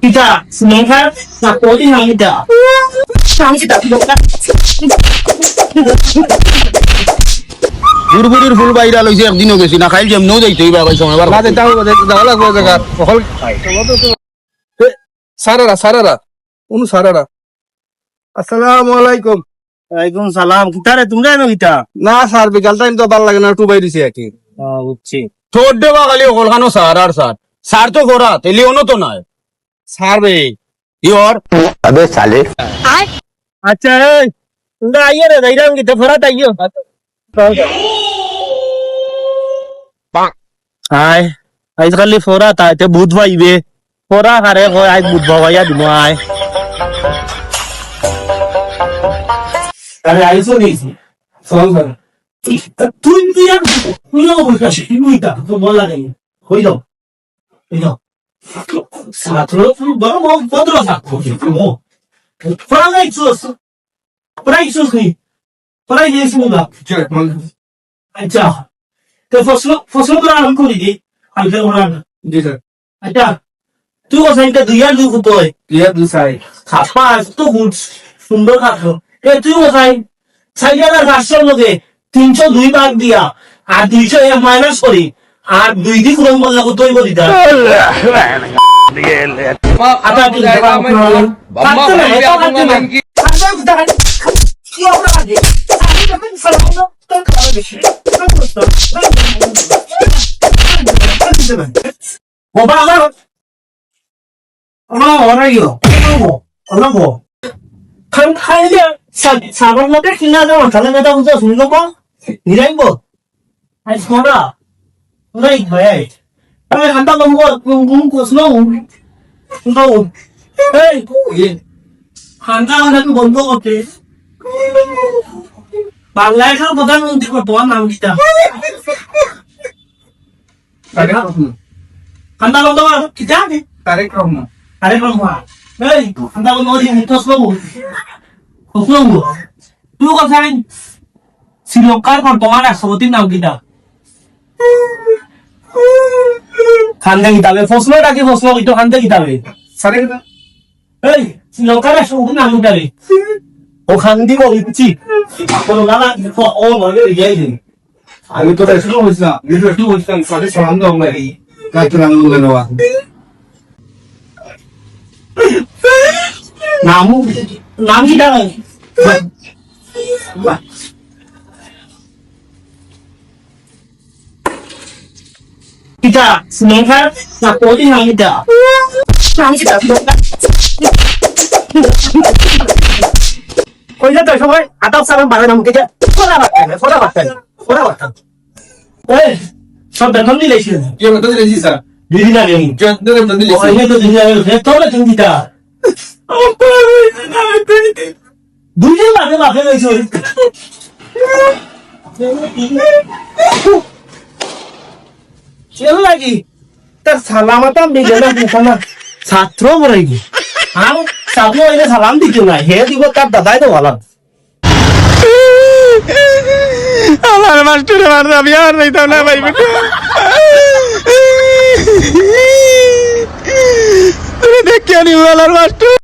kita semangat nak coding yang kita বুড়বুড়ির ফুল বাইরা লইছে একদিনও গেছি না খাইল যেমনও যাইতে হইবা ভাই সময় বার বাজে যাও যাওয়া লাগবে জায়গা হল সারারা উনি সারারা আসসালামু আলাইকুম। ওয়ালাইকুম সালাম কিতারে তোমরা এনো কিতা না স্যার বিকাল টাইম তো ভালো লাগে না একটু বাইরে দিছি একই বুঝছি ঠোঁট দেওয়া খালি হলখানো সার আর সার সার তো গোরা তেলি অন্য তো নাই সার বে ইয়র अबे साले আচ্ছা এই তোমরা আইয়ে রে দাইরাম কিতা ফরাত আইও আয় আজকালি ফরা তাইতে বুধ পাইবে ফরা হারে কয় আজ বুধ ভাইয়া দিব আয় আরে আইসো নিছি চল স্যার তুই তুই আর তুই না বলছিস তুইটা তো বলা নেই হই যাও এই যাও সাতলো তুই বড় মগ পদ্র সাকো ও ফরা গাইছস ফরা গাইছস নি ফরা গেছিস না আচ্ছা তো ফসল তো আরম্ভ করি দি আলকে ওরান জি স্যার আচ্ছা তুই ওসাইনটা দুইয়ার দুই ফুটই ক্লিয়ার দু সাই খাপা তো গুড সুন্দর খাতো এ তুই ওসাইন সাইডার রাষ্ট্রের মধ্যে 302 ভাগ দিয়া আর 200 মাইনাস করি আর দুই দিক রং বদলা কত হইব দিতা আটা তুই বাবা আমার অনাইও অনাবো খান খাইলে সাবার মধ্যে কিনা যাও তাহলে মেটা বুঝা শুনলো পা নিরাইব আই সোনা রাই ভাই আমি হান্তা লম্ব গুম কোসলো নো এই হান্তা হান্তা বন্ধ করতে বাংলাদেশের প্রধানমন্ত্রী তোমার নাম কিটা হান্তা লম্ব কিটা তারেক রহমান আরে বাবা এই হান্তা লম্ব দি মুতসলো কোসলো তুই কথা শ্রীলঙ্কার বর্তমান রাষ্ট্রপতির নাম কিটা খান্দে কিতাবে ফসলটা কি ফসল কিটো খান্দে কিতাবে সারে এই শ্রীলঙ্কার রাষ্ট্রপতির নাম কিটাবে ও খান্দি বলি বুঝছি কোনো নানা ও মনে রিয়াই দিন আমি তো শুরু হইছিলাম শুরু হইছিলাম সাথে সালাম দাও নাই কাকে নাম বলে নেওয়া নাম কিটাবে kita semangat nak coding yang kita কইলে তো সবাই আটাও সালাম বাড়ে নাম কেটে ফোড়া বাট্টা এই সব বেতন দিলেছি কি মত দিলেছি স্যার দিদি না নেই জন্দের মত দিলেছি ওই তো দিদি না তোরে তুমি দিতা দুইজন মাফে গেছো চলো লাগি তার সালামাতাম বিগেলা মুখানা ছাত্র বড়াইগি আর সামনে হইলে সালাম দিত না হে দিব তার দাদাই তো ভালো আমার মাস্টার মার আমি আর যাইতাম না ভাই বেটা তুই দেখ কেন মাস্টার